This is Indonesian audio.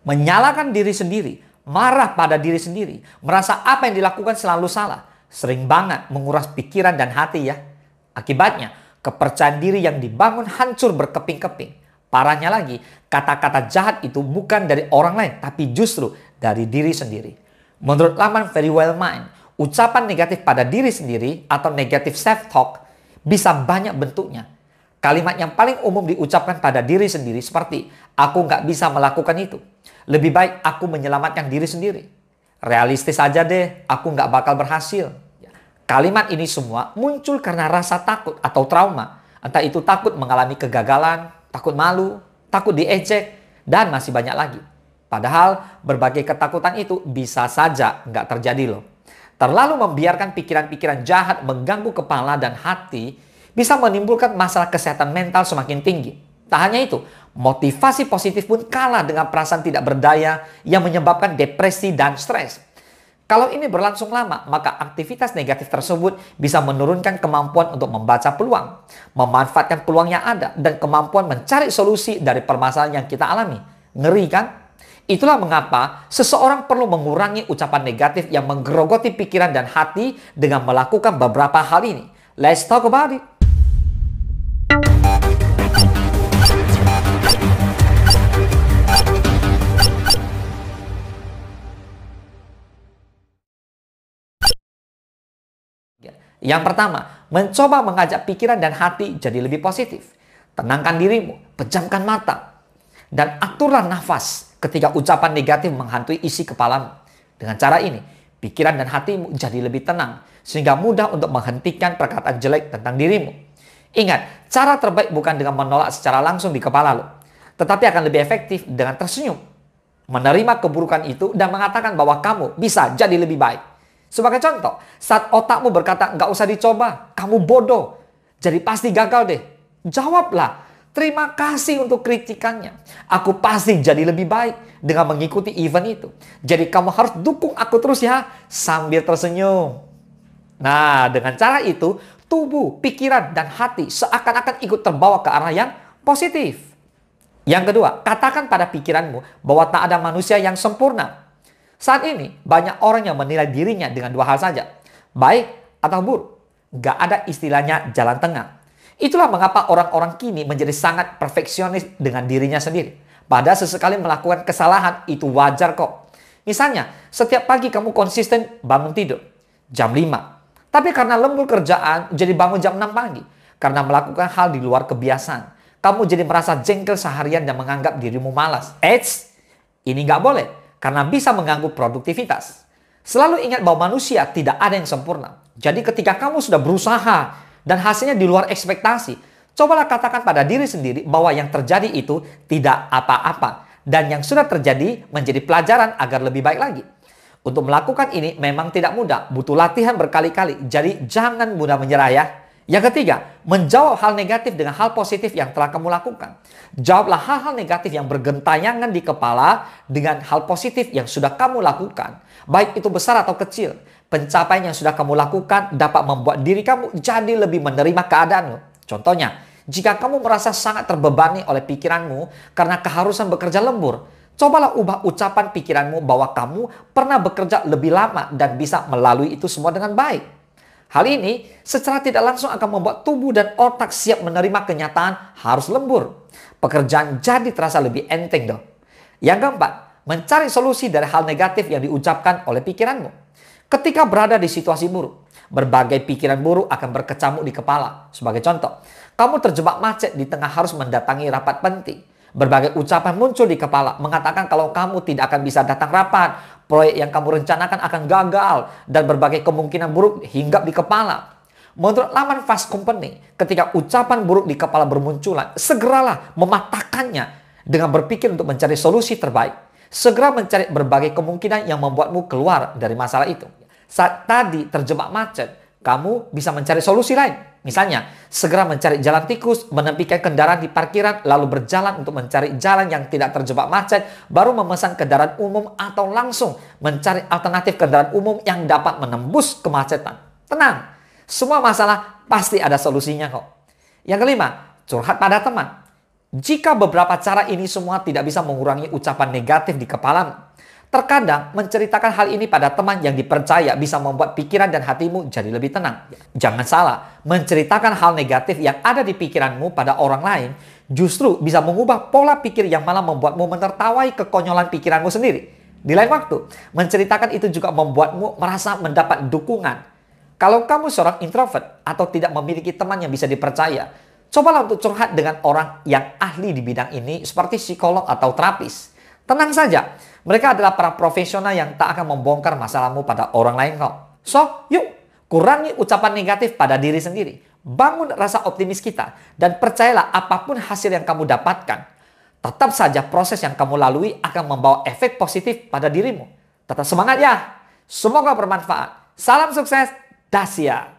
menyalahkan diri sendiri, marah pada diri sendiri, merasa apa yang dilakukan selalu salah, sering banget menguras pikiran dan hati ya. Akibatnya, kepercayaan diri yang dibangun hancur berkeping-keping. Parahnya lagi, kata-kata jahat itu bukan dari orang lain, tapi justru dari diri sendiri. Menurut laman Very Well Mind, ucapan negatif pada diri sendiri atau negative self-talk bisa banyak bentuknya. Kalimat yang paling umum diucapkan pada diri sendiri seperti, aku nggak bisa melakukan itu. Lebih baik aku menyelamatkan diri sendiri. Realistis aja deh, aku nggak bakal berhasil. Kalimat ini semua muncul karena rasa takut atau trauma. Entah itu takut mengalami kegagalan, takut malu, takut diejek, dan masih banyak lagi. Padahal berbagai ketakutan itu bisa saja nggak terjadi loh. Terlalu membiarkan pikiran-pikiran jahat mengganggu kepala dan hati bisa menimbulkan masalah kesehatan mental semakin tinggi. Tak hanya itu, motivasi positif pun kalah dengan perasaan tidak berdaya yang menyebabkan depresi dan stres. Kalau ini berlangsung lama, maka aktivitas negatif tersebut bisa menurunkan kemampuan untuk membaca peluang, memanfaatkan peluang yang ada, dan kemampuan mencari solusi dari permasalahan yang kita alami. Ngeri kan? Itulah mengapa seseorang perlu mengurangi ucapan negatif yang menggerogoti pikiran dan hati dengan melakukan beberapa hal ini. Let's talk about it. Yang pertama, mencoba mengajak pikiran dan hati jadi lebih positif. Tenangkan dirimu, pejamkan mata, dan aturlah nafas ketika ucapan negatif menghantui isi kepalamu. Dengan cara ini, pikiran dan hatimu jadi lebih tenang, sehingga mudah untuk menghentikan perkataan jelek tentang dirimu. Ingat, cara terbaik bukan dengan menolak secara langsung di kepala lo, tetapi akan lebih efektif dengan tersenyum, menerima keburukan itu, dan mengatakan bahwa kamu bisa jadi lebih baik. Sebagai contoh, saat otakmu berkata, nggak usah dicoba, kamu bodoh, jadi pasti gagal deh. Jawablah, terima kasih untuk kritikannya. Aku pasti jadi lebih baik dengan mengikuti event itu. Jadi kamu harus dukung aku terus ya, sambil tersenyum. Nah, dengan cara itu, tubuh, pikiran, dan hati seakan-akan ikut terbawa ke arah yang positif. Yang kedua, katakan pada pikiranmu bahwa tak ada manusia yang sempurna. Saat ini, banyak orang yang menilai dirinya dengan dua hal saja, baik atau buruk. Gak ada istilahnya jalan tengah. Itulah mengapa orang-orang kini menjadi sangat perfeksionis dengan dirinya sendiri. Padahal sesekali melakukan kesalahan itu wajar kok. Misalnya, setiap pagi kamu konsisten bangun tidur jam 5. Tapi karena lembur kerjaan, jadi bangun jam 6 pagi. Karena melakukan hal di luar kebiasaan. Kamu jadi merasa jengkel seharian dan menganggap dirimu malas. Eits, ini nggak boleh. Karena bisa mengganggu produktivitas. Selalu ingat bahwa manusia tidak ada yang sempurna. Jadi ketika kamu sudah berusaha dan hasilnya di luar ekspektasi, cobalah katakan pada diri sendiri bahwa yang terjadi itu tidak apa-apa. Dan yang sudah terjadi menjadi pelajaran agar lebih baik lagi. Untuk melakukan ini memang tidak mudah, butuh latihan berkali-kali. Jadi jangan mudah menyerah ya. Yang ketiga, menjawab hal negatif dengan hal positif yang telah kamu lakukan. Jawablah hal-hal negatif yang bergentayangan di kepala dengan hal positif yang sudah kamu lakukan. Baik itu besar atau kecil, pencapaian yang sudah kamu lakukan dapat membuat diri kamu jadi lebih menerima keadaanmu. Contohnya, jika kamu merasa sangat terbebani oleh pikiranmu karena keharusan bekerja lembur, cobalah ubah ucapan pikiranmu bahwa kamu pernah bekerja lebih lama dan bisa melalui itu semua dengan baik. Hal ini secara tidak langsung akan membuat tubuh dan otak siap menerima kenyataan harus lembur. Pekerjaan jadi terasa lebih enteng dong. Yang keempat, mencari solusi dari hal negatif yang diucapkan oleh pikiranmu. Ketika berada di situasi buruk, berbagai pikiran buruk akan berkecamuk di kepala. Sebagai contoh, kamu terjebak macet di tengah harus mendatangi rapat penting. Berbagai ucapan muncul di kepala mengatakan kalau kamu tidak akan bisa datang rapat, proyek yang kamu rencanakan akan gagal, dan berbagai kemungkinan buruk hinggap di kepala. Menurut laman Fast Company, ketika ucapan buruk di kepala bermunculan, segeralah mematahkannya dengan berpikir untuk mencari solusi terbaik. Segera mencari berbagai kemungkinan yang membuatmu keluar dari masalah itu. Saat tadi terjebak macet, kamu bisa mencari solusi lain. Misalnya, segera mencari jalan tikus, menepikan kendaraan di parkiran, lalu berjalan untuk mencari jalan yang tidak terjebak macet, baru memesan kendaraan umum atau langsung mencari alternatif kendaraan umum yang dapat menembus kemacetan. Tenang, semua masalah pasti ada solusinya kok. Yang kelima, curhat pada teman. Jika beberapa cara ini semua tidak bisa mengurangi ucapan negatif di kepalamu, terkadang menceritakan hal ini pada teman yang dipercaya bisa membuat pikiran dan hatimu jadi lebih tenang. Jangan salah, menceritakan hal negatif yang ada di pikiranmu pada orang lain justru bisa mengubah pola pikir yang malah membuatmu menertawai kekonyolan pikiranmu sendiri. Di lain waktu, menceritakan itu juga membuatmu merasa mendapat dukungan. Kalau kamu seorang introvert atau tidak memiliki teman yang bisa dipercaya, cobalah untuk curhat dengan orang yang ahli di bidang ini seperti psikolog atau terapis. Tenang saja, mereka adalah para profesional yang tak akan membongkar masalahmu pada orang lain kok. So, yuk, kurangi ucapan negatif pada diri sendiri. Bangun rasa optimis kita dan percayalah apapun hasil yang kamu dapatkan, tetap saja proses yang kamu lalui akan membawa efek positif pada dirimu. Tetap semangat ya. Semoga bermanfaat. Salam sukses, Dasia.